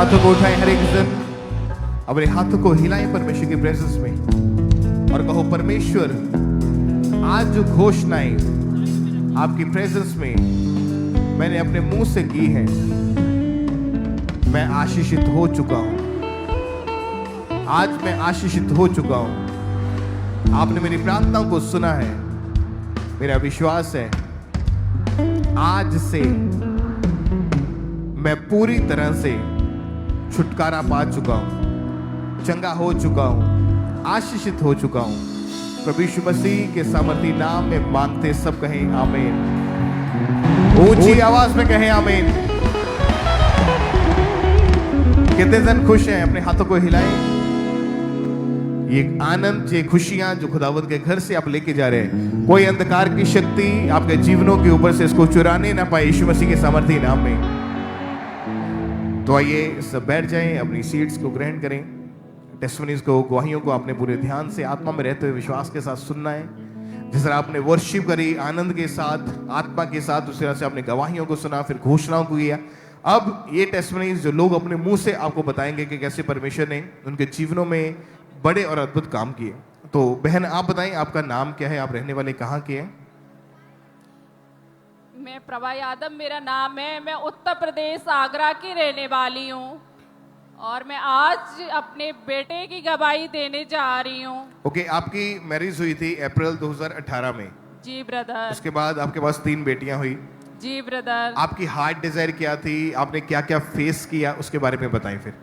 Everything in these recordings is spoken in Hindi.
हाथों को उठाएं हर एक जन, अपने हाथों को हिलाएं परमेश्वर की प्रेजेंस में और कहो, परमेश्वर आज जो घोषणाएं आपकी प्रेजेंस में मैंने अपने मुंह से की हैं, मैं आशीषित हो चुका हूं। आज मैं आशीषित हो चुका हूं। आपने मेरी प्रार्थनाओं को सुना है। मेरा विश्वास है आज से मैं पूरी तरह से छुटकारा पा चुका हूं, चंगा हो चुका हूं, आशीषित हो चुका हूं। प्रभु यीशु मसीह के सामर्थी नाम में मांगते सब कहें आमीन। ऊंची आवाज में कहें आमीन। कितने जन खुश हैं? अपने हाथों को हिलाएं। ये आनंद, ये खुशियां जो खुदावंद के घर से आप लेके जा रहे हैं, कोई अंधकार की शक्ति आपके जीवनों के ऊपर से इसको चुराने ना पाए यीशु मसीह के सामर्थी नाम में। तो आइए सब बैठ जाएं, अपनी सीट्स को ग्रहण करें। टेस्टिमनीज को, गवाहियों को आपने पूरे ध्यान से आत्मा में रहते हुए विश्वास के साथ सुनना है। जिस तरह आपने वर्शिप करी आनंद के साथ, आत्मा के साथ, उस तरह से आपने गवाहियों को सुना, फिर घोषणाओं को किया। अब ये टेस्टिमनीज जो लोग अपने मुंह से आपको बताएंगे कि कैसे परमेश्वर ने उनके जीवनों में बड़े और अद्भुत काम किए। तो बहन आप बताएं, आपका नाम क्या है, आप रहने वाले कहाँ के हैं? मैं प्रभा यादव मेरा नाम है। मैं उत्तर प्रदेश आगरा की रहने वाली हूँ और मैं आज अपने बेटे की गवाही देने जा रही हूँ। ओके, आपकी मैरिज हुई थी अप्रैल 2018 में। जी ब्रदर। उसके बाद आपके पास 3 बेटियां हुई। जी ब्रदर। आपकी हार्ट डिजायर क्या थी? आपने क्या क्या फेस किया, उसके बारे में बताएं फिर।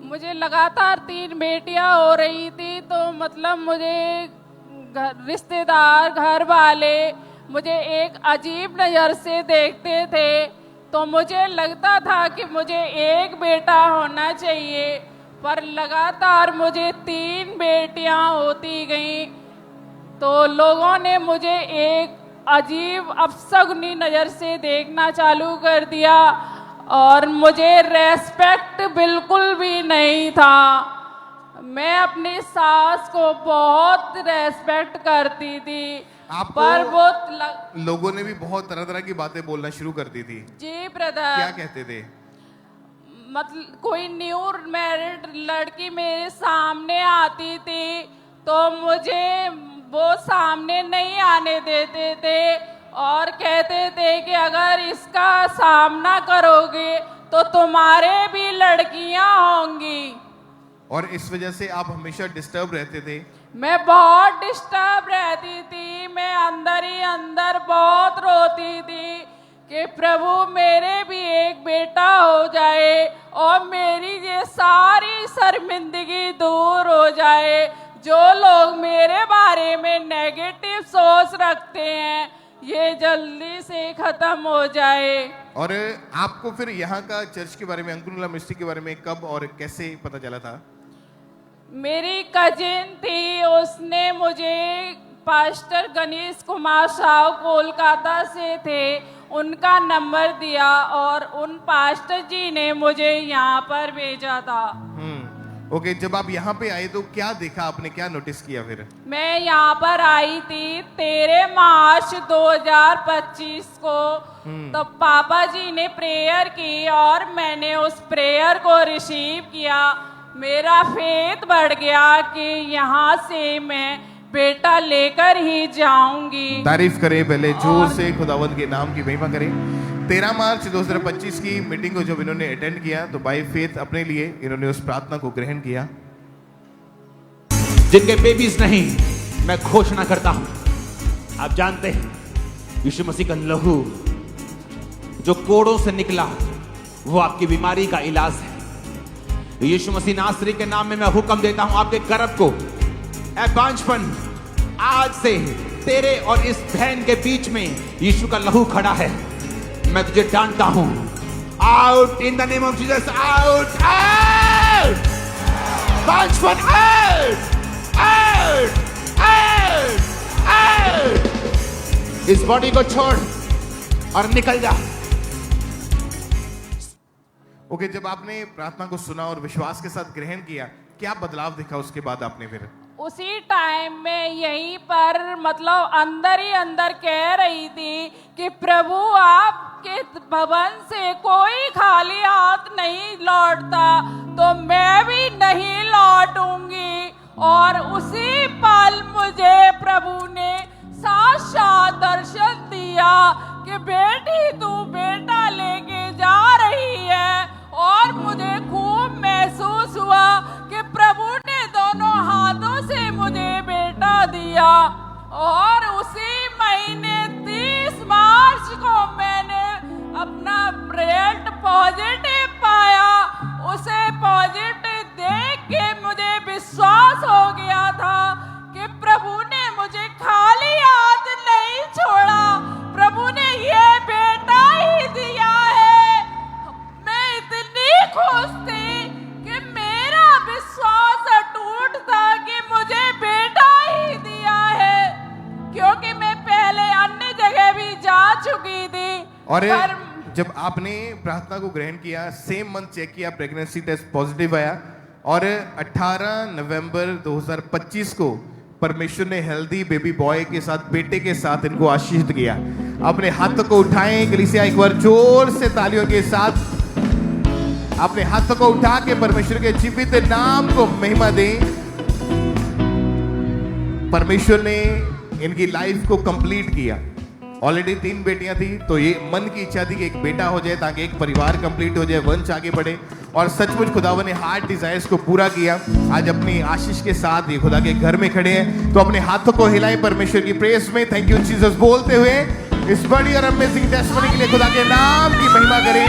मुझे लगातार 3 बेटियां हो रही थी, तो मतलब मुझे रिश्तेदार, घर वाले मुझे एक अजीब नज़र से देखते थे। तो मुझे लगता था कि मुझे एक बेटा होना चाहिए, पर लगातार मुझे 3 बेटियां होती गईं। तो लोगों ने मुझे एक अजीब अपशगुनी नज़र से देखना चालू कर दिया और मुझे रेस्पेक्ट बिल्कुल भी नहीं था। मैं अपनी सास को बहुत रेस्पेक्ट करती थी, पर वो लोगों ने भी बहुत तरह तरह की बातें बोलना शुरू कर दी थी। जी ब्रदर। क्या कहते थे? मतलब कोई न्यू मैरिड लड़की मेरे सामने आती थी तो मुझे वो सामने नहीं आने देते थे और कहते थे कि अगर इसका सामना करोगे तो तुम्हारे भी लड़कियां होंगी। और इस वजह से आप हमेशा डिस्टर्ब रहते थे? मैं बहुत डिस्टर्ब रहती थी। मैं अंदर ही अंदर बहुत रोती थी कि प्रभु मेरे भी एक बेटा हो जाए और मेरी ये सारी शर्मिंदगी दूर हो जाए। जो लोग मेरे बारे में नेगेटिव सोच रखते हैं, ये जल्दी से खत्म हो जाए। और आपको फिर यहाँ का चर्च के बारे में, अंकुर मिनिस्ट्री के बारे में कब और कैसे पता चला था? मेरी कजिन थी, उसने मुझे, पास्टर गणेश कुमार साहु कोलकाता से थे, उनका नंबर दिया और उन पास्टर जी ने मुझे यहाँ पर भेजा था। ओके, जब आप यहाँ पे आए तो क्या देखा आपने, क्या नोटिस किया फिर? मैं यहाँ पर आई थी 13 मार्च 2025 को। तो पापा जी ने प्रेयर की और मैंने उस प्रेयर को रिसीव किया। मेरा फेथ बढ़ गया कि यहाँ से मैं बेटा लेकर ही जाऊंगी। तारीफ करें पहले जोर से, खुदावंद के नाम की महिमा करें। 13 मार्च 2025 की मीटिंग को जब इन्होंने अटेंड किया तो बाय फेथ अपने लिए इन्होंने उस प्रार्थना को ग्रहण किया। जिनके बेबीज नहीं, मैं घोषणा करता हूं, आप जानते हैं यीशु मसीह का लहू जो कोड़ों से निकला वो आपकी बीमारी का इलाज है। यीशु मसीह नासरी के नाम में मैं हुक्म देता हूं आपके गर्भ को, ऐ बांझपन, आज से तेरे और इस बहन के बीच में यीशु का लहू खड़ा है। मैं तुझे डांटता हूं, out in the name of Jesus, out, out, बांझपन, आउट, आउट, आउट, आउट। इस बॉडी को छोड़ और निकल जा। ओके, जब आपने प्रार्थना को सुना और विश्वास के साथ ग्रहण किया, क्या बदलाव दिखा उसके बाद आपने फिर? उसी टाइम में यहीं पर मतलब अंदर ही अंदर कह रही थी कि प्रभु आपके भवन से कोई खाली हाथ नहीं नहीं लौटता तो मैं भी नहीं लौटूंगी। और उसी पल मुझे प्रभु ने साक्षात दर्शन दिया कि बेटी तू बेटा लेके जा रही है। और मुझे खूब महसूस हुआ कि प्रभु ने दोनों हाथों से मुझे बेटा दिया। और उसी महीने 30 मार्च को मैंने अपना रिजल्ट पॉजिटिव पाया। उसे पॉजिटिव देख के मुझे विश्वास हो गया था कि प्रभु ने मुझे खाली हाथ नहीं छोड़ा, प्रभु ने ये बेटा ही दिया है। मैं इतनी खुश थी कि मेरा विश्वास अटूट था कि मुझे बेटा ही दिया है, क्योंकि मैं पहले अन्य जगह भी जा चुकी थी। और जब आपने प्रार्थना को ग्रहण किया, सेम मंथ चेक किया, प्रेगनेंसी टेस्ट पॉजिटिव आया और 18 नवंबर 2025 को परमेश्वर ने हेल्दी बेबी बॉय के साथ, बेटे के साथ इनको आशीषित किया। अपने हाथों को उठाएं कलीसिया, एक बार जोर से तालियों के साथ अपने हाथों को उठा के परमेश्वर के जीवित नाम को महिमा दें। परमेश्वर ने इनकी लाइफ को कंप्लीट किया। ऑलरेडी 3 बेटियां थी, तो ये मन की इच्छा थी कि एक बेटा हो जाए ताकि एक परिवार कंप्लीट हो जाए, वंश आगे बढ़े। और सचमुच खुदावन ने हार्ट डिजायर्स को पूरा किया। आज अपनी आशीष के साथ ये खुदा के घर में खड़े हैं, तो अपने हाथों को हिलाएं परमेश्वर की प्रेस में थैंक यू जीसस बोलते हुए इस बड़ी और अमेजिंग टेस्टमनी के लिए खुदा के नाम की महिमा करें।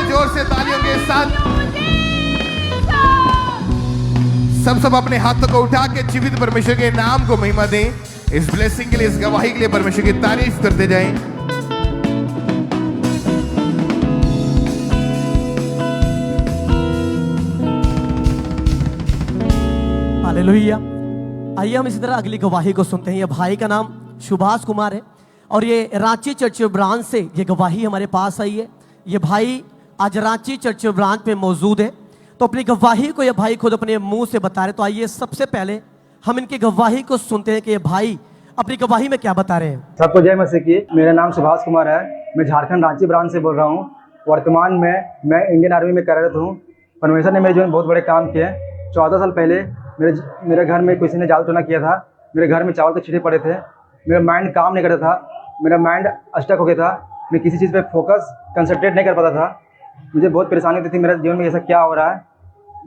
जोर से तालियों के साथ सब अपने हाथों को उठा के जीवित परमेश्वर के नाम को महिमा दें। इस ब्लेसिंग के लिए, इस गवाही के लिए परमेश्वर की तारीफ करते जाएं। हालेलुया। आइए हम इसी तरह अगली गवाही को सुनते हैं। ये भाई का नाम सुभाष कुमार है और ये रांची चर्च ब्रांच से ये गवाही हमारे पास आई है। ये भाई आज रांची चर्च ब्रांच पे मौजूद है, तो अपनी गवाही को ये भाई खुद अपने मुंह से बता रहे। तो आइए सबसे पहले हम इनकी गवाही को सुनते हैं कि ये भाई अपनी गवाही में क्या बता रहे हैं। सबको जय मसीह की। मेरा नाम सुभाष कुमार है, मैं झारखंड रांची ब्रांच से बोल रहा हूँ। वर्तमान में मैं इंडियन आर्मी में कार्यरत हूँ। परमेश्वर ने मेरे जीवन में बहुत बड़े काम किए। 14 साल पहले मेरे घर में किसी ने जाल टोना किया था। मेरे घर में चावल के छींटे पड़े थे। मेरा माइंड काम नहीं करता था, मेरा माइंड अस्टक हो गया था। मैं किसी चीज़ पे फोकस कंसंट्रेट नहीं कर पाता था। मुझे बहुत परेशानी होती थी, मेरे जीवन में ऐसा क्या हो रहा है।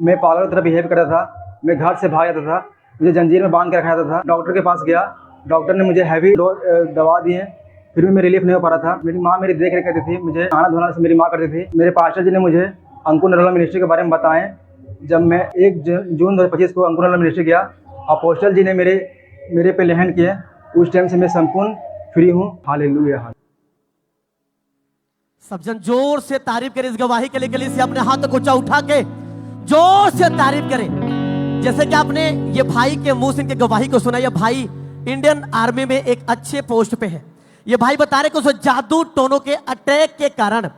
मैं पागल की तरह बिहेव करता था, मैं घर से भाग जाता था, मुझे जंजीर में बांध के रखा जाता था। डॉक्टर के पास गया, डॉक्टर ने मुझे हैवी दवा दी है, फिर भी मैं रिलीफ नहीं हो पा रहा था। मेरी माँ मेरी देख रेख करती थी, मुझे खाना धोना से मेरी माँ करती थी। मेरे पास्टर जी ने मुझे अंकुर निर्मला मिनिस्ट्री के बारे में बताएं। जब मैं 1 जून 2025 को अंकुर निर्मला मिनिस्ट्री गया, अपोस्टल जी ने मेरे पे लेहन किए। उस टाइम से मैं संपूर्ण फ्री हूँ। हालेलुया। सब जन जोर से तारीफ करें इस गवाही के लिए। कलीसिया अपने हाथ को ऊंचा उठा के जोर से तारीफ करें। जैसे कि आपने ये भाई के मुंह से इनकी गवाही को सुना। ये भाई इंडियन आर्मी में एक अच्छे पोस्ट पे है। ये भाई बता रहे कि उस जादू टोनों के अटैक के कारण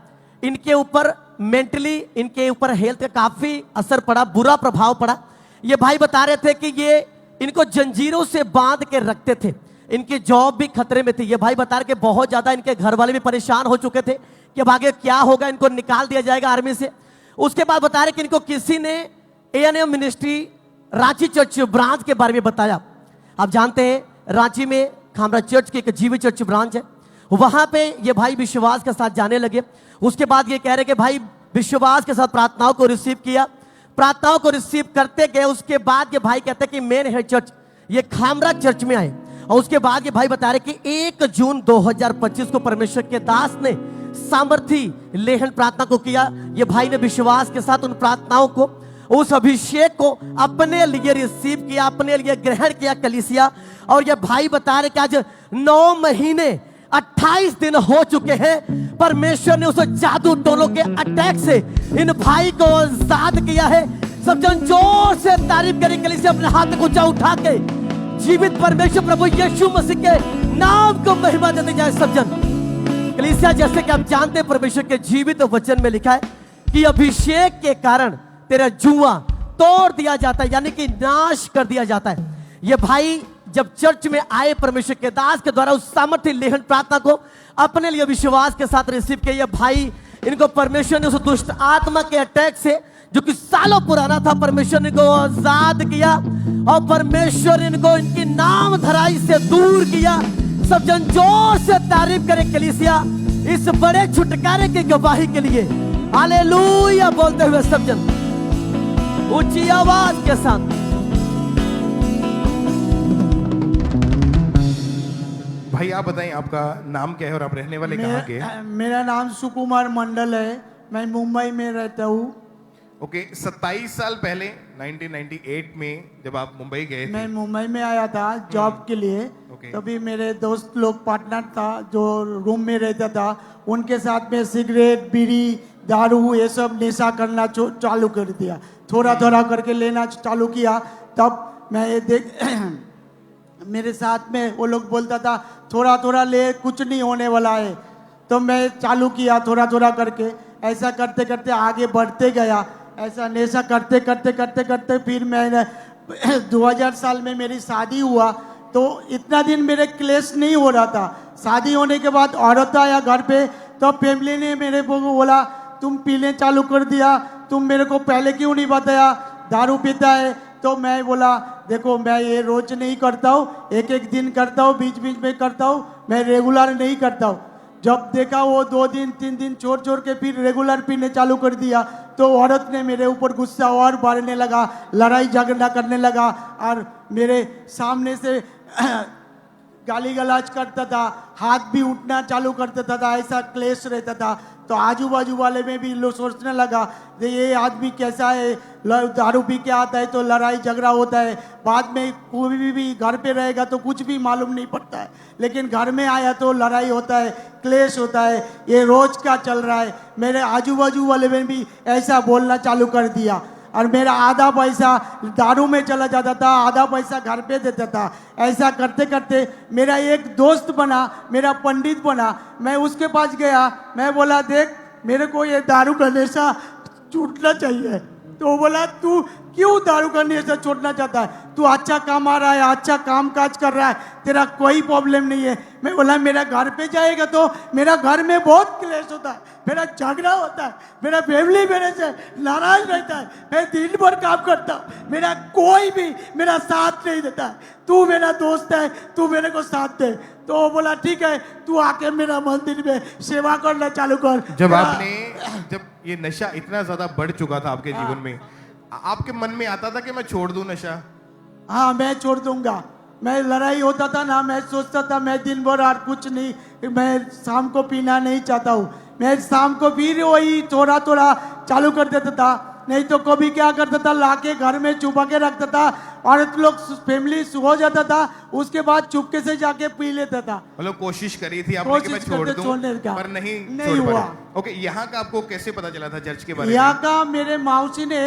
इनके ऊपर मेंटली, इनके ऊपर हेल्थ का काफी असर पड़ा, बुरा प्रभाव पड़ा। ये भाई बता रहे थे कि ये इनको जंजीरों से बांध के रखते थे, इनकी जॉब भी खतरे में थी। ये भाई बता रहे कि बहुत ज्यादा इनके घर वाले भी परेशान हो चुके थे कि अब आगे क्या होगा, इनको निकाल दिया जाएगा आर्मी से। उसके बाद बता रहे कि इनको किसी ने ANM ministry Ranchi church branch के बारे में बताया। आप जानते हैं रांची में खामरा चर्च की एक जीवित चर्च ब्रांच है, वहां पे ये भाई विश्वास के साथ जाने लगे। उसके बाद ये कह रहे कि भाई विश्वास के साथ प्रार्थनाओं को रिसीव किया, प्रार्थनाओं को रिसीव करते गए। उसके बाद ये भाई कहते हैं कि मेन हेड चर्च ये खामरा चर्च में आए। और उसके बाद ये भाई बता रहे कि 1 जून 2025 को परमेश्वर के दास ने सामर्थी लेहन प्रार्थना को किया। ये भाई ने विश्वास के साथ उन प्रार्थनाओं को, उस अभिषेक को अपने लिए रिसीव किया, अपने लिए ग्रहण किया कलीसिया। और ये भाई बता रहे कि आज 9 महीने 28 दिन हो चुके हैं। परमेश्वर ने उस जादू टोनों के अटैक से इन भाई को आजाद किया है। सब जन जोर से तारीफ करें कलीसिया, अपने हाथ को ऊंचा उठा के जीवित परमेश्वर प्रभु यीशु मसीह के नाम को महिमा देते जाए। सब जन कलीसिया, जैसे कि आप जानते हैं परमेश्वर के जीवित वचन में लिखा है कि अभिषेक के कारण तेरा जुआ तोड़ दिया जाता है, यानी कि नाश कर दिया जाता है। ये भाई जब चर्च में आए परमेश्वर के दास के द्वारा उस सामर्थ्य लेखन प्रार्थना को अपने लिए विश्वास के साथ रिसीव किया। ये भाई, इनको परमेश्वर ने उस दुष्ट आत्मा के अटैक से जो कि सालों पुराना था, परमेश्वर ने इनको आजाद किया और परमेश्वर इनको इनकी नाम धराई से दूर किया। सब जन जोर से तारीफ करे कलीसिया इस बड़े छुटकारे की गवाही के लिए। हालेलुया बोलते हुए सब जन ऊंची आवाज के साथ। भाई आप बताएं आपका नाम क्या है और आप रहने वाले कहाँ के हैं? मेरा नाम सुकुमार मंडल है, मैं मुंबई में रहता हूँ। ओके, 27 साल पहले 1998 में जब आप मुंबई गए थे, मैं मुंबई में आया था जॉब के लिए। ओके। तभी मेरे दोस्त लोग पार्टनर था जो रूम में रहता था, उनके साथ में सिगरेट, बीड़ी, दारू ये सब नशा करना चालू कर दिया। थोड़ा थोड़ा करके लेना चालू किया। तब मैं ये देख मेरे साथ में वो लोग बोलता था थोड़ा थोड़ा ले, कुछ नहीं होने वाला है। तो मैं चालू किया थोड़ा थोड़ा करके। ऐसा करते करते आगे बढ़ते गया। ऐसा नशा करते करते करते करते फिर मैंने 2000 साल में मेरी शादी हुआ। तो इतना दिन मेरे क्लेश नहीं हो रहा था। शादी होने के बाद औरत आया घर पे, तो फैमिली ने मेरे को बोला तुम पीने चालू कर दिया, तुम मेरे को पहले क्यों नहीं बताया, दारू पीता है। तो मैं बोला देखो मैं ये रोज नहीं करता हूँ, एक एक दिन करता हूँ, बीच बीच में करता हूँ, मैं रेगुलर नहीं करता हूँ। जब देखा वो 2 दिन 3 दिन छोड़ छोड़ के फिर रेगुलर पीने चालू कर दिया, तो औरत ने मेरे ऊपर गुस्सा और बढ़ने लगा, लड़ाई झगड़ा करने लगा और मेरे सामने से गाली गलौज करता था, हाथ भी उठना चालू करता था। ऐसा क्लेश रहता था। तो आजू बाजू वाले में भी लोग सोचने लगा ये आदमी कैसा है, दारू पी के आता है तो लड़ाई झगड़ा होता है, बाद में कोई भी घर पे रहेगा तो कुछ भी मालूम नहीं पड़ता है, लेकिन घर में आया तो लड़ाई होता है, क्लेश होता है, ये रोज का चल रहा है। मेरे आजू बाजू वाले में भी ऐसा बोलना चालू कर दिया और मेरा आधा पैसा दारू में चला जाता था, आधा पैसा घर पे देता था। ऐसा करते करते मेरा एक दोस्त बना, मेरा पंडित बना। मैं उसके पास गया, मैं बोला देख मेरे को ये दारू का नशा छूटना चाहिए। तो वो बोला तू क्यों दारू का नशा छोड़ना चाहता है, तू अच्छा कमा रहा है, अच्छा काम काज कर रहा है, तेरा कोई प्रॉब्लम नहीं है। मैं बोला मेरा घर पे जाएगा तो मेरा घर में बहुत क्लेश होता है, मेरा झगड़ा होता है, मेरा फैमिली मेरे से नाराज रहता है, मैं दिन भर काम करता हूँ, मेरा कोई भी मेरा साथ नहीं देता है, तू मेरा दोस्त है, तू मेरे को साथ दे। तो वो बोला ठीक है तू आके मेरा मंदिर में सेवा करना चालू कर। जब ये नशा इतना ज्यादा बढ़ चुका था आपके जीवन में, आपके मन में आता था कि मैं छोड़ दूं नशा? हाँ मैं छोड़ दूंगा। मैं लड़ाई होता था ना, मैं सोचता था मैं दिन भर और कुछ नहीं, मैं शाम को पीना नहीं चाहता हूँ। मैं शाम को फिर वही थोड़ा थोड़ा चालू कर देता था, नहीं तो कभी क्या करता था लाके घर में छुपा के रखता था, औरत लोग फैमिली सो जाता था, उसके बाद चुपके से जाके पी लेता था। मतलब कोशिश करी थी आपने कि मैं छोड़ दूं, पर नहीं हुआ। ओके, यहाँ का आपको कैसे पता चला था चर्च के बारे में? यहाँ का मेरे मौसी ने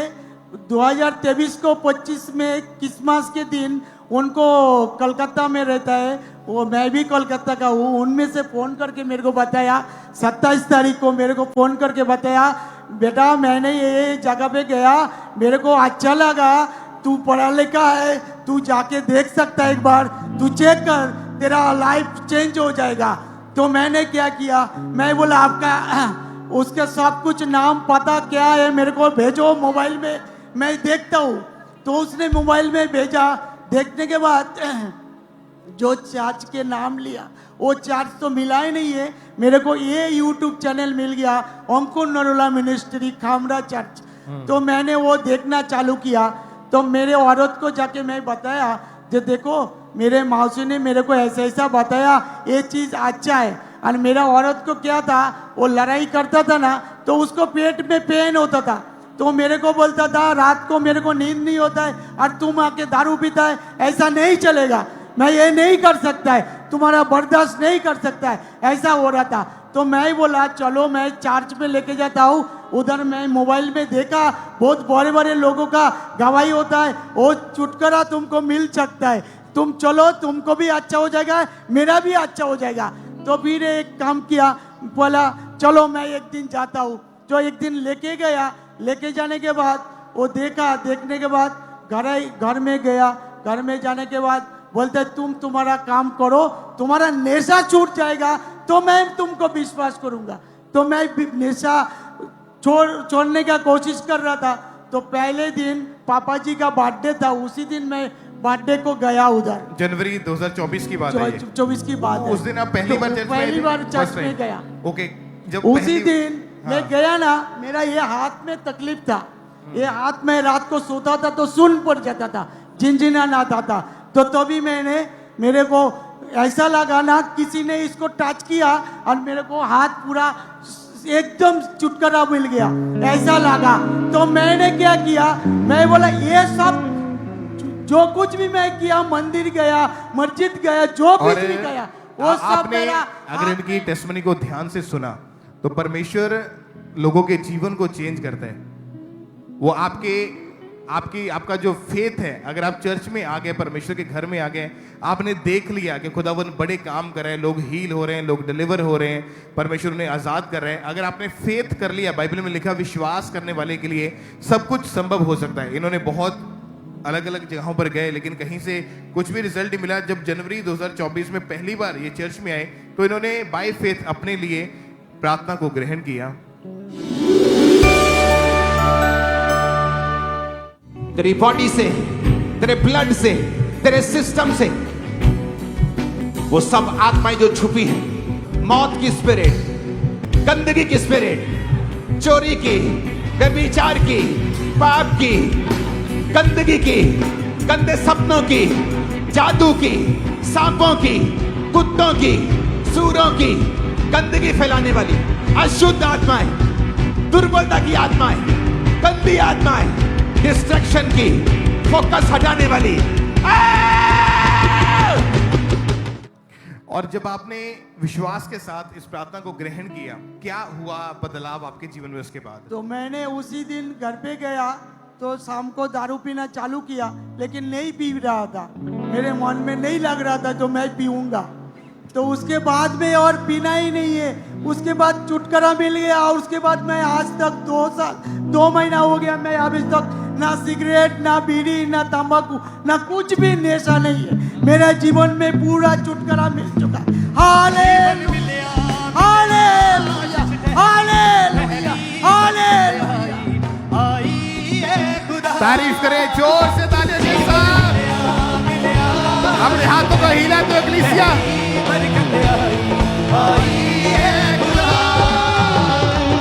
2023 को 25 में क्रिसमस के दिन, उनको कलकत्ता में रहता है, वो मैं भी कोलकाता का हूँ, उनमें से फ़ोन करके मेरे को बताया, 27 तारीख को मेरे को फ़ोन करके बताया बेटा मैंने ये जगह पे गया, मेरे को अच्छा लगा, तू पढ़ा लिखा है, तू जाके देख सकता है, एक बार तू चेक कर, तेरा लाइफ चेंज हो जाएगा। तो मैंने क्या किया, मैं बोला आपका उसका सब कुछ नाम पता क्या है मेरे को भेजो मोबाइल में, मैं देखता हूँ। तो उसने मोबाइल में भेजा, देखने के बाद जो चर्च के नाम लिया वो चर्च तो मिला ही नहीं है, मेरे को ये यूट्यूब चैनल मिल गया अंकुर नरोला मिनिस्ट्री खामरा चर्च। तो मैंने वो देखना चालू किया। तो मेरे औरत को जाके मैं बताया जो देखो मेरे मौसी ने मेरे को ऐसा ऐसा बताया, ये चीज़ अच्छा है। और मेरा औरत को क्या था, वो लड़ाई करता था ना तो उसको पेट में पेन होता था, तो मेरे को बोलता था रात को मेरे को नींद नहीं होता है और तुम आके दारू पीता है, ऐसा नहीं चलेगा, मैं ये नहीं कर सकता है, तुम्हारा बर्दाश्त नहीं कर सकता है, ऐसा हो रहा था। तो मैं बोला चलो मैं चर्च में लेके जाता हूँ। उधर मैं मोबाइल में देखा बहुत बड़े बड़े लोगों का गवाही होता है, वो छुटकारा तुमको मिल सकता है, तुम चलो तुमको भी अच्छा हो जाएगा, मेरा भी अच्छा हो जाएगा। तो फिर एक काम किया, बोला चलो मैं एक दिन जाता हूँ। जो एक दिन लेके गया, लेके जाने के बाद वो देखा, देखने के बाद घर में गया, घर में जाने के बाद बोलते तुम तुम्हारा काम करो, तुम्हारा नशा छूट जाएगा तो मैं तुमको विश्वास करूंगा। तो मैं नशा छोड़ने का कोशिश कर रहा था। तो पहले दिन पापा जी का बर्थडे था, उसी दिन मैं बर्थडे को गया उधर। जनवरी 2024 की बात है ये। 24 की बात है। उस दिन आप पहली बार चर्च में पहली बार चर्च फर्स्ट में टाइम? गया। ओके, जब उसी पहली- दिन मैं हाँ। गया ना, मेरा ये हाथ में तकलीफ था। ये हाथ में रात को सोता था तो सुन पड़ जाता था, झिनझिनाना आता था। तो तभी मेरे को ऐसा लगा ना किसी ने इसको टच किया और मेरे को हाथ पूरा एकदम छुटकारा मिल गया, ऐसा लगा। तो मैंने क्या किया, मैं बोला ये सब जो कुछ भी मैं किया, मंदिर गया, मस्जिद गया, जो कुछ भी गया, वो सब आपने मेरा। अगर इनकी टेस्टमनी को ध्यान से सुना तो परमेश्वर लोगों के जीवन को चेंज करता है। वो आपका जो फेथ है, अगर आप चर्च में आ गए, परमेश्वर के घर में आ गए, आपने देख लिया कि खुदावन बड़े काम कर रहे हैं, लोग हील हो रहे हैं, लोग डिलीवर हो रहे हैं, परमेश्वर उन्हें आजाद कर रहे हैं। अगर आपने फेथ कर लिया, बाइबल में लिखा विश्वास करने वाले के लिए सब कुछ संभव हो सकता है। इन्होंने बहुत अलग अलग जगहों पर गए लेकिन कहीं से कुछ भी रिजल्ट नहीं मिला। जब जनवरी 2024 में पहली बार ये चर्च में आए तो इन्होंने बाय फेथ अपने लिए प्रार्थना को ग्रहण किया। तेरी बॉडी से, तेरे ब्लड से, तेरे सिस्टम से वो सब आत्माएं जो छुपी हैं, मौत की स्पिरिट, गंदगी की स्पिरिट, चोरी की, व्यभिचार की, पाप की, गंदगी की, गंदे सपनों की, जादू की, सांपों की, कुत्तों की, सूरों की, गंदगी फैलाने वाली अशुद्ध आत्माएं, दुर्बलता की आत्माएं, गंदी आत्माएं, डिस्ट्रैक्शन की, फोकस हटाने वाली। और जब आपने विश्वास के साथ इस प्रार्थना को ग्रहण किया, क्या हुआ बदलाव आपके जीवन में उसके बाद? तो मैंने उसी दिन घर पे गया तो शाम को दारू पीना चालू किया, लेकिन नहीं पी रहा था, मेरे मन में नहीं लग रहा था तो मैं पीऊंगा। तो उसके बाद में और पीना ही नहीं है। उसके बाद छुटकारा मिल गया और उसके बाद मैं आज तक 2 महीना हो गया, मैं अभी तक ना सिगरेट, ना बीड़ी, ना तंबाकू, ना कुछ भी नशा नहीं है। मेरे जीवन में पूरा छुटकारा मिल चुका है। Hallelujah, hallelujah, hallelujah, hallelujah. तारीफ करें जोर से तालियों के साथ। अपने हाथों को हिला तो इक्लेसिया।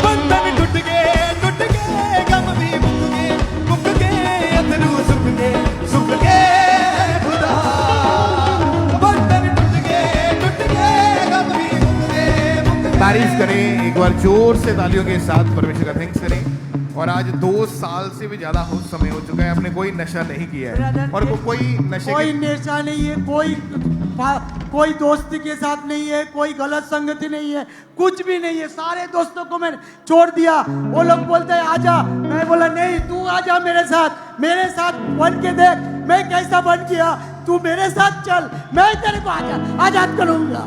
बंधन टूट गए, गम भी मुक गए, अथरू सुख गए खुदा। बंधन टूट गए, गम भी मुक गए। तारीफ करें एक बार जोर से तालियों के साथ, परमेश्वर का थैंक्स करें। और आज 2 साल से भी ज्यादा हो समय हो चुका है, आपने कोई नशा नहीं किया है और कोई नशे कोई के नशा नहीं है, कोई दोस्ती के साथ नहीं है, कोई गलत संगति नहीं है, कुछ भी नहीं है। सारे दोस्तों को मैंने छोड़ दिया। वो लोग बोलते हैं आजा, मैं बोला नहीं, तू आजा मेरे साथ बन के देख मैं कैसा बन गया। तू मेरे साथ चल, मैं तेरे को आजाद करूंगा।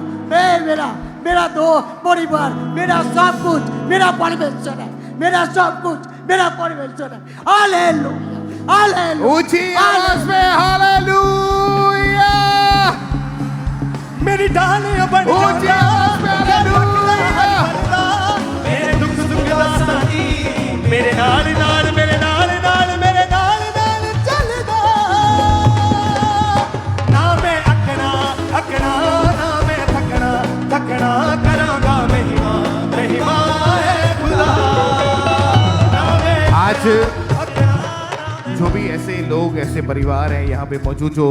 मेरा दो परिवार, मेरा सब कुछ, मेरा परमेश्वर है, मेरा सब कुछ मेरा परमेश्वर है। हालेलुया, हालेलुया, ऊंची आवाज में हालेलुया। मेरी डालियां बन ऊंची आवाज में हालेलुया। मेरे दुख सुख दा साथी, मेरे नाल नाल, मेरे नाल नाल, मेरे नाल नाल चलदा। ना मैं अकना ना मैं थकना करांगा महिमा है खुदा। आज जो भी ऐसे लोग, ऐसे परिवार हैं यहाँ पे मौजूद जो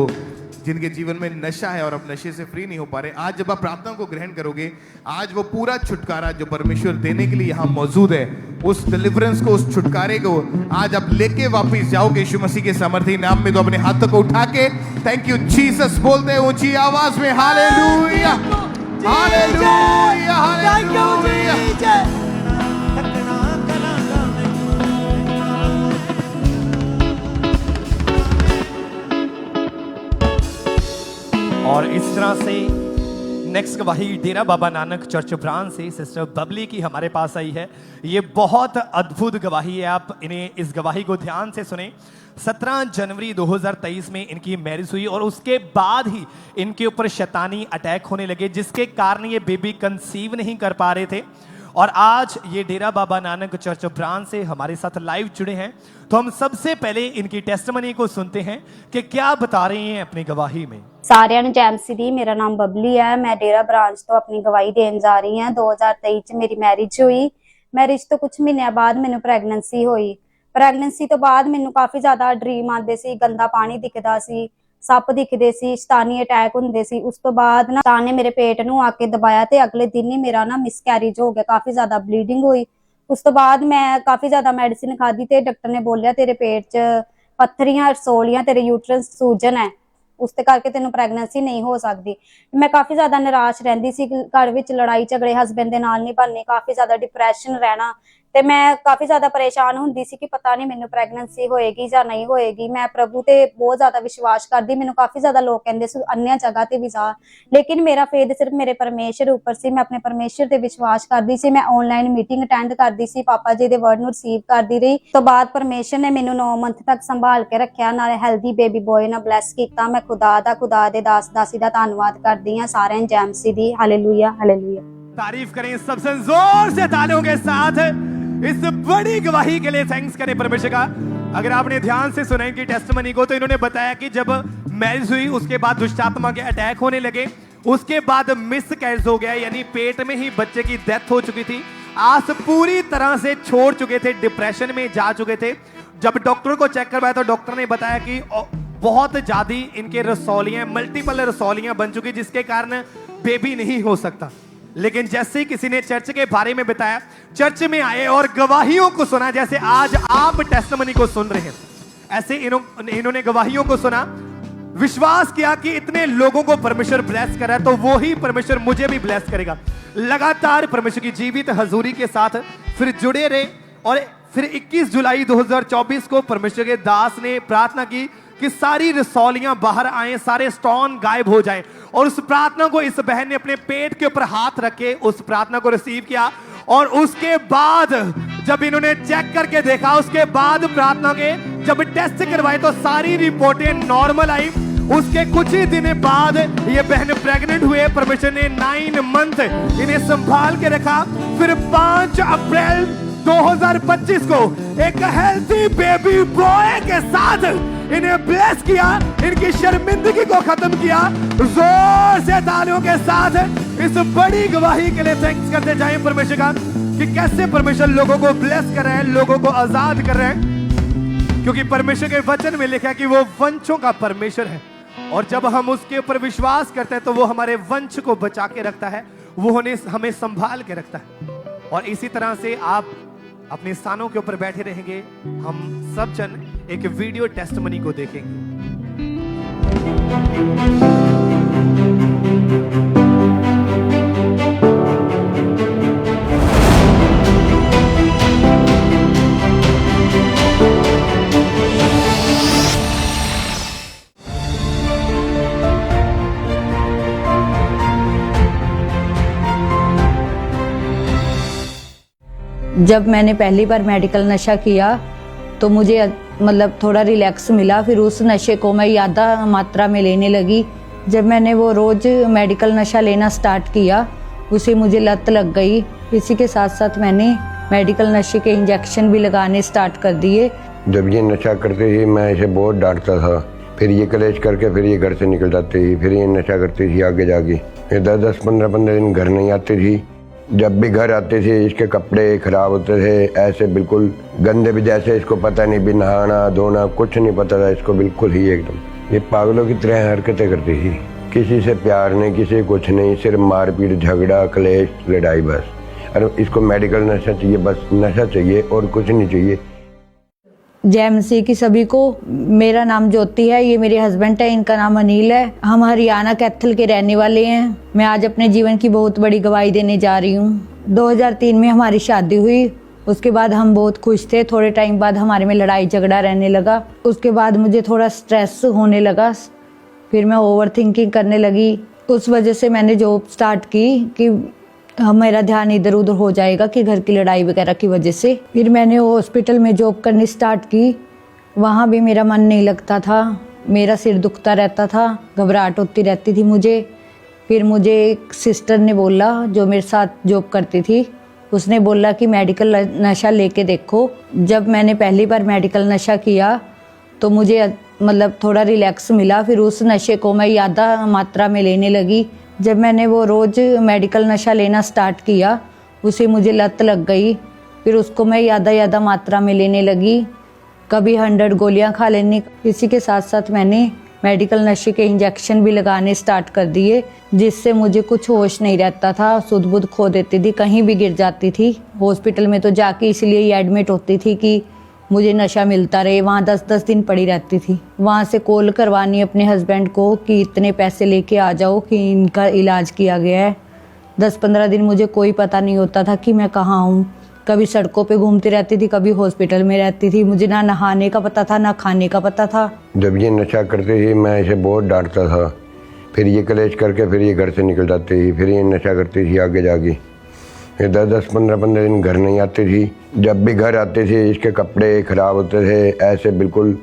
जिनके जीवन में नशा है और अब नशे से फ्री नहीं हो पा रहे, आज जब आप प्रार्थना को ग्रहण करोगे, आज वो पूरा छुटकारा जो परमेश्वर देने के लिए यहाँ मौजूद है, उस डिलीवरेंस को, उस छुटकारे को आज आप लेके वापस जाओगे यीशु मसीह के सामर्थी नाम में। तो अपने हाथों को उठा के थैंक यू जीसस बोलते हैं ऊंची आवाज में हालेलुया, हालेलुया, हालेलुया। और इस तरह से नेक्स्ट गवाही डेरा बाबा नानक चर्च ब्रांच से सिस्टर बबली की हमारे पास आई है। ये बहुत अद्भुत गवाही है, आप इन्हें इस गवाही को ध्यान से सुने। 17 जनवरी 2023 में इनकी मैरिज हुई और उसके बाद ही इनके ऊपर शैतानी अटैक होने लगे, जिसके कारण ये बेबी कंसीव नहीं कर पा रहे थे। और आज ये डेरा बाबा नानक चर्च ब्रांच से हमारे साथ लाइव जुड़े हैं। तो हम सबसे पहले इनकी टेस्टमनी को सुनते हैं कि क्या बता रही हैं अपनी गवाही में। ਸਾਰਿਆਂ ਨੂੰ ਜੈ ਮਸੀਹ ਦੀ। ਮੇਰਾ ਨਾਮ ਬਬਲੀ ਹੈ। ਮੈਂ ਡੇਰਾ ਬ੍ਰਾਂਚ ਤੋਂ ਆਪਣੀ ਗਵਾਹੀ ਦੇਣ ਜਾ ਰਹੀ ਹਾਂ। 2023 ਚ ਮੇਰੀ ਮੈਰਿਜ ਹੋਈ। ਮੈਰਿਜ ਤੋਂ ਕੁਝ ਮਹੀਨਿਆਂ ਬਾਅਦ ਮੈਨੂੰ ਪ੍ਰੈਗਨੈਂਸੀ ਹੋਈ। ਪ੍ਰੈਗਨੈਂਸੀ ਤੋਂ ਬਾਅਦ ਮੈਨੂੰ ਕਾਫੀ ਜ਼ਿਆਦਾ ਡ੍ਰੀਮ ਆਉਂਦੇ ਸੀ, ਗੰਦਾ ਪਾਣੀ ਦਿਖਦਾ ਸੀ, ਸੱਪ ਦਿਖਦੇ ਸੀ, ਸ਼ੈਤਾਨੀ ਅਟੈਕ ਹੁੰਦੇ ਸੀ। ਉਸ ਤੋਂ ਬਾਅਦ ਨਾ ਸ਼ੈਤਾਨ ਨੇ ਮੇਰੇ ਪੇਟ ਨੂੰ ਆ ਕੇ ਦਬਾਇਆ ਤੇ ਅਗਲੇ ਦਿਨ ਹੀ ਮੇਰਾ ਨਾ ਮਿਸਕੈਰੇਜ ਹੋ ਗਿਆ, ਕਾਫੀ ਜ਼ਿਆਦਾ ਬਲੀਡਿੰਗ ਹੋਈ। ਉਸ ਤੋਂ ਬਾਅਦ ਮੈਂ ਕਾਫੀ ਜ਼ਿਆਦਾ ਮੈਡੀਸਿਨ ਖਾਧੀ ਤੇ ਡਾਕਟਰ ਨੇ ਬੋਲਿਆ ਤੇਰੇ ਪੇਟ 'ਚ ਪੱਥਰੀਆਂ, ਰਸੋਲੀਆਂ, ਤੇਰੇ ਯੂਟਰਸ ਸੂਜਨ ਹੈ, ਉਸ ਤੇ ਕਰਕੇ ਤੈਨੂੰ ਪ੍ਰੈਗਨੈਂਸੀ ਨਹੀਂ ਹੋ ਸਕਦੀ। ਮੈਂ ਕਾਫੀ ਜ਼ਿਆਦਾ ਨਿਰਾਸ਼ ਰਹਿੰਦੀ ਸੀ, ਘਰ ਵਿੱਚ ਲੜਾਈ ਝਗੜੇ ਹਸਬੈਂਡ ਦੇ ਨਾਲ ਨਹੀਂ ਬਣਨੇ, ਕਾਫੀ ਜ਼ਿਆਦਾ ਡਿਪਰੈਸ਼ਨ ਰਹਿਣਾ ਤੇ ਮੈਂ ਕਾਫੀ ਜ਼ਿਆਦਾ ਪਰੇਸ਼ਾਨ ਹੁੰਦੀ ਸੀ ਕਿ ਪਤਾ ਨਹੀਂ ਮੈਨੂੰ ਪ੍ਰੈਗਨੈਂਸੀ ਹੋਏਗੀ ਜਾਂ ਨਹੀਂ ਹੋਏਗੀ। ਮੈਂ ਪ੍ਰਭੂ ਤੇ ਬਹੁਤ ਜ਼ਿਆਦਾ ਵਿਸ਼ਵਾਸ ਕਰਦੀ। ਮੈਨੂੰ ਕਾਫੀ ਜ਼ਿਆਦਾ ਲੋਕ ਕਹਿੰਦੇ ਸੀ अन्य ਜਗ੍ਹਾ ਤੇ ਵੀ ਜਾ, ਲੇਕਿਨ ਮੇਰਾ ਫੇਥ ਸਿਰਫ ਮੇਰੇ ਪਰਮੇਸ਼ਰ ਉੱਪਰ ਸੀ। ਮੈਂ ਆਪਣੇ ਪਰਮੇਸ਼ਰ ਤੇ ਵਿਸ਼ਵਾਸ ਕਰਦੀ ਸੀ। ਮੈਂ ਆਨਲਾਈਨ ਮੀਟਿੰਗ ਅਟੈਂਡ ਕਰਦੀ ਸੀ, ਪਾਪਾ ਜੀ ਦੇ ਵਰਡ ਨੂੰ ਰਿਸੀਵ ਕਰਦੀ ਰਹੀ। ਤੋਂ ਬਾਅਦ ਪਰਮੇਸ਼ਰ ਨੇ ਮੈਨੂੰ 9 ਮੰਥ ਤੱਕ ਸੰਭਾਲ ਕੇ ਰੱਖਿਆ, ਨਾਲੇ ਹੈਲਦੀ ਬੇਬੀ ਬॉय ਨਾਲ ਬਲੈਸ ਕੀਤਾ। ਮੈਂ ਖੁਦਾ ਦੇ ਦਾਸ ਦਾਸੀ ਦਾ ਧੰਨਵਾਦ ਕਰਦੀ ਹਾਂ। ਸਾਰਿਆਂ ਨੂੰ ਜੈ ਮਸੀਹ ਦੀ। Hallelujah hallelujah. तारीफ करें सबसे जोर से तालियों के साथ इस बड़ी गवाही के लिए। थैंक्स करें परमेश्वर का। अगर आपने ध्यान से सुना इनकी टेस्टमनी को, तो इन्होंने बताया कि जब मैरिज हुई उसके बाद दुष्टात्मा के अटैक होने लगे, उसके बाद मिसकैरेज हो गया, यानी पेट में ही बच्चे की डेथ हो चुकी थी। आस पूरी तरह से छोड़ चुके थे, डिप्रेशन में जा चुके थे। जब डॉक्टर को चेक करवाया तो डॉक्टर ने बताया कि बहुत ज्यादा इनके रसौलियां, मल्टीपल रसौलियां बन चुकी, जिसके कारण बेबी नहीं हो सकता। लेकिन जैसे ही किसी ने चर्च के बारे में बताया, चर्च में आए और गवाहियों को सुना, जैसे आज आप टेस्टमनी को सुन रहे हैं, ऐसे इन्होंने गवाहियों को सुना, विश्वास किया कि इतने लोगों को परमेश्वर ब्लेस कर रहा है तो वो ही परमेश्वर मुझे भी ब्लेस करेगा। लगातार परमेश्वर की जीवित हजूरी के साथ फिर जुड़े रहे। और फिर 21 जुलाई 2024 को परमेश्वर के दास ने प्रार्थना की कि सारी रसौलियां बाहर आए, सारे स्टोन गायब हो जाएं। और उस प्रार्थना को इस बहन ने अपने पेट के ऊपर हाथ रखे उस प्रार्थना को रिसीव किया। और उसके बाद जब इन्होंने चेक करके देखा, उसके बाद प्रार्थना के जब टेस्ट करवाए तो सारी रिपोर्टें नॉर्मल आई। उसके कुछ ही दिन बाद ये बहन प्रेग्नेंट हुए। परमेश्वर ने 9 मंथ इन्हें संभाल के रखा। फिर 5 अप्रैल 2025 को एक हेल्थी बेबी बॉय के साथ इन्हें ब्लेस किया, इनकी शर्मिंदगी को खत्म किया। जोर से तालियों के साथ इस बड़ी गवाही के लिए थैंक्स करते जाएं परमेश्वर का कि कैसे परमेश्वर लोगों को ब्लेस कर रहे हैं, लोगों को आजाद कर रहे हैं। क्योंकि परमेश्वर के वचन में लिखा है कि वो वंशों का परमेश्वर है, और जब हम उसके ऊपर विश्वास करते हैं तो वो हमारे वंश को बचा के रखता है, वो हमें संभाल के रखता है। और इसी तरह से आप अपने स्थानों के ऊपर बैठे रहेंगे, हम सब जन एक वीडियो टेस्टमनी को देखेंगे। जब मैंने पहली बार मेडिकल नशा किया तो मुझे मतलब थोड़ा रिलैक्स मिला। फिर उस नशे को मैं ज़्यादा मात्रा में लेने लगी। जब मैंने वो रोज़ मेडिकल नशा लेना स्टार्ट किया, उसे मुझे लत लग गई। इसी के साथ साथ मैंने मेडिकल नशे के इंजेक्शन भी लगाने स्टार्ट कर दिए। जब ये नशा करते ही मैं इसे बहुत डांटता था, फिर ये कलेश करके फिर ये घर से निकल जाती थी, फिर ये नशा करती थी आगे जाके। फिर 10-10, 15-15 दिन घर नहीं आती थी। जब भी घर आते थे इसके कपड़े खराब होते थे, ऐसे बिल्कुल गंदे भी, जैसे इसको पता नहीं भी नहाना धोना कुछ नहीं पता था इसको, बिल्कुल ही एकदम ये पागलों की तरह हरकतें करती थी। किसी से प्यार नहीं, किसी कुछ नहीं, सिर्फ मारपीट, झगड़ा, क्लेश, लड़ाई बस। और इसको मेडिकल नशा चाहिए, बस नशा चाहिए और कुछ नहीं चाहिए। जय मसीह की सभी को। मेरा नाम ज्योति है, ये मेरे हस्बैंड है, इनका नाम अनिल है। हम हरियाणा कैथल के रहने वाले हैं। मैं आज अपने जीवन की बहुत बड़ी गवाही देने जा रही हूँ। 2003 में हमारी शादी हुई। उसके बाद हम बहुत खुश थे। थोड़े टाइम बाद हमारे में लड़ाई झगड़ा रहने लगा। उसके बाद मुझे थोड़ा स्ट्रेस होने लगा। फिर मैं ओवर थिंकिंग करने लगी। उस वजह से मैंने जॉब स्टार्ट की कि मेरा ध्यान इधर उधर हो जाएगा कि घर की लड़ाई वगैरह की वजह से। फिर मैंने हॉस्पिटल में जॉब करनी स्टार्ट की। वहाँ भी मेरा मन नहीं लगता था, मेरा सिर दुखता रहता था, घबराहट होती रहती थी मुझे। फिर मुझे एक सिस्टर ने बोला जो मेरे साथ जॉब करती थी, उसने बोला कि मेडिकल नशा लेके देखो। जब मैंने पहली बार मेडिकल नशा किया तो मुझे मतलब थोड़ा रिलैक्स मिला। फिर उस नशे को मैं ज़्यादा मात्रा में लेने लगी। जब मैंने वो रोज़ मेडिकल नशा लेना स्टार्ट किया, उसे मुझे लत लग गई। फिर उसको मैं ज़्यादा मात्रा में लेने लगी, कभी 100 गोलियां खा लेनी। इसी के साथ साथ मैंने मेडिकल नशे के इंजेक्शन भी लगाने स्टार्ट कर दिए, जिससे मुझे कुछ होश नहीं रहता था, सुध बुध खो देती थी, कहीं भी गिर जाती थी। हॉस्पिटल में तो जाके इसलिए ही एडमिट होती थी कि मुझे नशा मिलता रहे। वहाँ 10-10 दिन पड़ी रहती थी। वहाँ से कॉल करवानी अपने हस्बैंड को कि इतने पैसे लेके आ जाओ कि इनका इलाज किया गया है। 10-15 दिन मुझे कोई पता नहीं होता था कि मैं कहाँ हूँ। कभी सड़कों पे घूमती रहती थी, कभी हॉस्पिटल में रहती थी। मुझे ना नहाने का पता था, ना खाने का पता था। जब ये नशा करते थी मैं इसे बहुत डांटता था। फिर ये कलेश करके फिर ये घर से निकल जाती थी। फिर ये नशा करती थी आगे जाके। फिर 10-10, 15-15 दिन घर नहीं आती थी। जब भी घर आते थे इसके कपड़े खराब होते थे, ऐसे बिल्कुल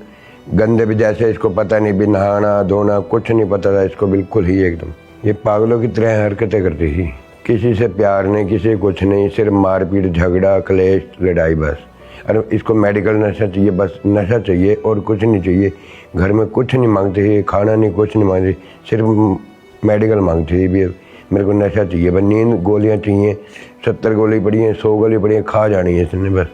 गंदे भी, जैसे इसको पता नहीं भी नहाना धोना कुछ नहीं पता था इसको, बिल्कुल ही एकदम ये पागलों की तरह हरकतें करती थी। किसी से प्यार नहीं, किसी कुछ नहीं, सिर्फ मारपीट, झगड़ा, क्लेश, लड़ाई बस। और इसको मेडिकल नशा चाहिए, बस नशा चाहिए और कुछ नहीं चाहिए। घर में कुछ नहीं मांगती थी, खाना नहीं, कुछ नहीं मांगती, सिर्फ मेडिकल मांगती थी भी मेरे को नशा चाहिए। बस नींद गोलियां चाहिए, 70 गोली पड़ी हैं, 100 गोली पड़ी हैं, खा जानी है इसने, बस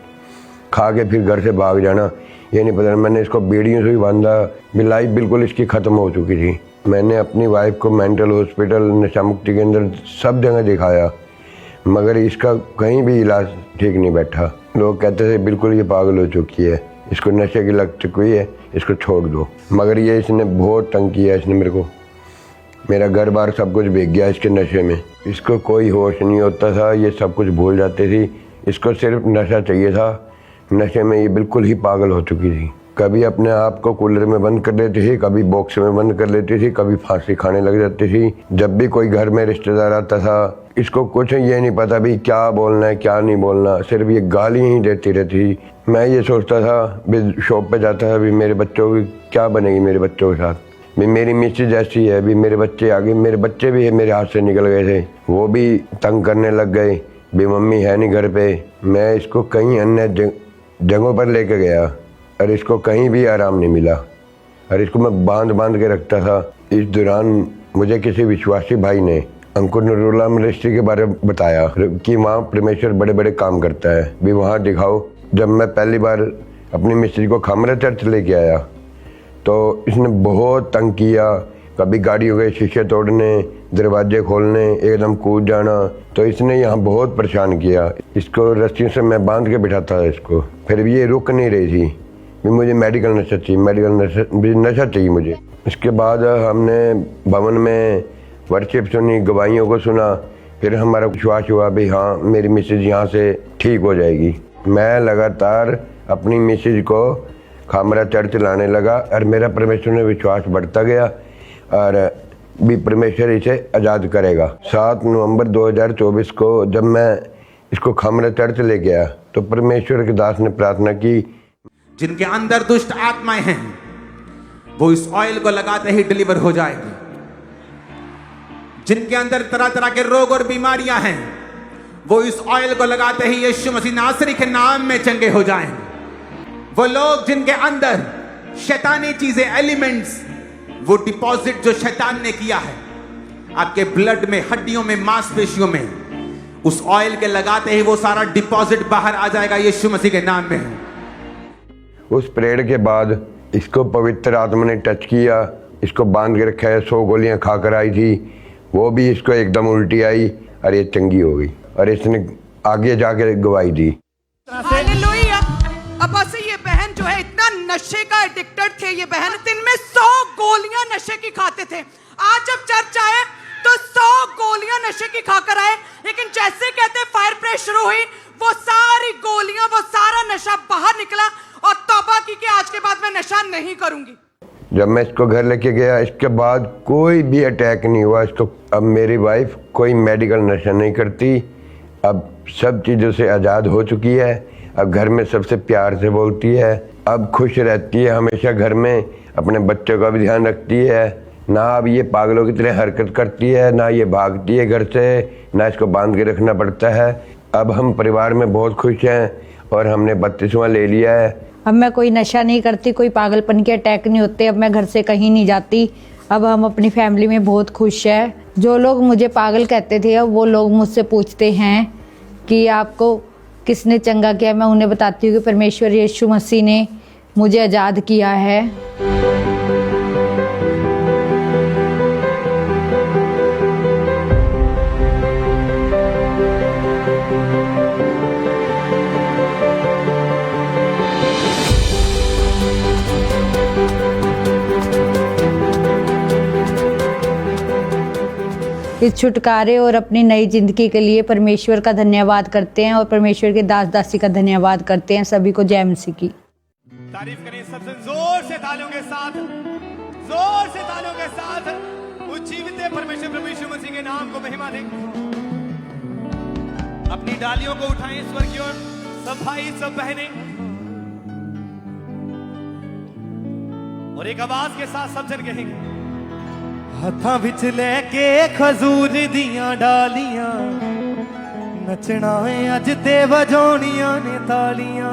खा के फिर घर से भाग जाना। ये नहीं पता, मैंने इसको बेड़ियों से भी बांधा, लाइफ बिल्कुल इसकी ख़त्म हो चुकी थी। मैंने अपनी वाइफ को मेंटल हॉस्पिटल, नशा मुक्ति केंद्र सब जगह दिखाया, मगर इसका कहीं भी इलाज ठीक नहीं बैठा। लोग कहते थे बिल्कुल ये पागल हो चुकी है, इसको नशे की लत चुकी है, इसको छोड़ दो। मगर ये इसने बहुत तंग किया। इसने मेरे को, मेरा घर बार सब कुछ बेच गया इसके नशे में। इसको कोई होश नहीं होता था, ये सब कुछ भूल जाती थी। इसको सिर्फ नशा चाहिए था। नशे में ये बिल्कुल ही पागल हो चुकी थी। कभी अपने आप को कूलर में बंद कर लेती थी, कभी बॉक्स में बंद कर लेती थी, कभी फांसी खाने लग जाती थी। जब भी कोई घर में रिश्तेदार आता था, इसको कुछ ये नहीं पता भी क्या बोलना है क्या नहीं बोलना, सिर्फ ये गाली ही देती रहती थी। मैं ये सोचता था भी शॉप पे जाता था भी मेरे बच्चों की क्या बनेगी, मेरे बच्चों के साथ भी मेरी मिसेज ऐसी है, भी मेरे बच्चे आगे, मेरे बच्चे भी मेरे हाथ से निकल गए थे, वो भी तंग करने लग गए भी मम्मी है नहीं घर पे। मैं इसको कहीं अन्य जगहों पर लेके गया और इसको कहीं भी आराम नहीं मिला और इसको मैं बांध के रखता था। इस दौरान मुझे किसी विश्वासी भाई ने अंकुर नूरुल्लाह मिनिस्ट्री के बारे में बताया कि वहाँ परमेश्वर बड़े बड़े काम करता है, भी वहाँ दिखाओ। जब मैं पहली बार अपनी मिस्त्री को खामरा चर्च लेके आया तो इसने बहुत तंग किया। कभी गाड़ियों के शीशे तोड़ने, दरवाजे खोलने, एकदम कूद जाना। तो इसने यहाँ बहुत परेशान किया। इसको रस्सियों से मैं बांध के बिठाता था इसको, फिर भी ये रुक नहीं रही थी भी मुझे मेडिकल नशा चाहिए, मेडिकल नशा चाहिए मुझे। इसके बाद हमने भवन में वर्शिप सुनी, गवाहियों को सुना, फिर हमारा विश्वास हुआ भी हाँ मेरी मिसेज यहाँ से ठीक हो जाएगी। मैं लगातार अपनी मिसेज को खामरा चर्च लाने लगा और मेरा परमेश्वर में विश्वास बढ़ता गया और भी परमेश्वर इसे आज़ाद करेगा। 7 नवंबर 2024 को जब मैं इसको खामरा चर्च ले गया तो परमेश्वर के दास ने प्रार्थना की, जिनके अंदर दुष्ट आत्माएं हैं वो इस ऑयल को लगाते ही डिलीवर हो जाएगी। जिनके अंदर तरह तरह के रोग और बीमारियां हैं वो इस ऑयल को लगाते ही यीशु मसीह नासरी के नाम में चंगे हो जाएंगे। वो लोग जिनके अंदर शैतानी चीजें, एलिमेंट्स, वो डिपॉजिट जो शैतान ने किया है आपके ब्लड में, हड्डियों में, मांसपेशियों में, उस ऑयल के लगाते ही वो सारा डिपॉजिट बाहर आ जाएगा यीशु मसीह के नाम में। उस प्रेयर के बाद इसको पवित्र आत्मा ने टच किया, इसको बांध के रखा है। 100 गोलियां खाकर आई थी, वो भी इसको एकदम उल्टी आई और ये चंगी हो गई और इसने आगे जाके गवाही दी। हालेलुया। अब से ये बहन जो है इतना नशे का एडिक्टेड थे, ये बहन दिन में 100 गोलियां नशे की खाते थे। आज जब चर्च आए तो 100 गोलियां नशे की खाकर आए, लेकिन जैसे कहते फायर प्रेस शुरू हुई, वो सारी गोलियां, वो सारा नशा बाहर निकला और तौबा की कि आज के बाद मैं नशा नहीं करूंगी। जब मैं इसको घर लेके गया इसके बाद कोई भी अटैक नहीं हुआ इसको। अब मेरी वाइफ कोई मेडिकल नशा नहीं करती, अब सब चीज़ों से आज़ाद हो चुकी है। अब घर में सबसे प्यार से बोलती है, अब खुश रहती है, हमेशा घर में अपने बच्चों का भी ध्यान रखती है। ना अब ये पागलों की तरह हरकत करती है, ना ये भागती है घर से, ना इसको बांध के रखना पड़ता है। अब हम परिवार में बहुत खुश हैं और हमने 32वां ले लिया है। अब मैं कोई नशा नहीं करती, कोई पागलपन के अटैक नहीं होते, अब मैं घर से कहीं नहीं जाती। अब हम अपनी फैमिली में बहुत खुश है। जो लोग मुझे पागल कहते थे अब वो लोग मुझसे पूछते हैं कि आपको किसने चंगा किया। मैं उन्हें बताती हूँ कि परमेश्वर यीशु मसीह ने मुझे आज़ाद किया है। इस छुटकारे और अपनी नई जिंदगी के लिए परमेश्वर का धन्यवाद करते हैं और परमेश्वर के दास दासी का धन्यवाद करते हैं। सभी को जय मसीह की। तारीफ करें सबसे जोर से तालियों के साथ, जोर से तालियों के साथ उज्जीवित परमेश्वर प्रभु यीशु मसीह के नाम को महिमा दें। अपनी डालियों को उठाएं स्वर की ओर, सब भाई सब बहनें, और एक आवाज के साथ सब जन कहेंगे, हत्थां विच लैके खजूर दियां डालियां, नचना है अज ते वजाउणियां ने तालियां।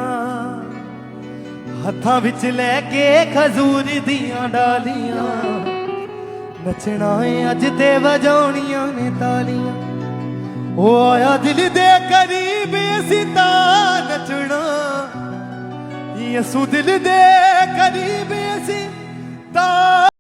हत्थां विच लैके खजूर दियां डालियां, नचना है अज ते वजाउणियां ने तालियां। ओ आया दिल दे करीब असीं तां नचना, यसू दिल दे करीब असीं तां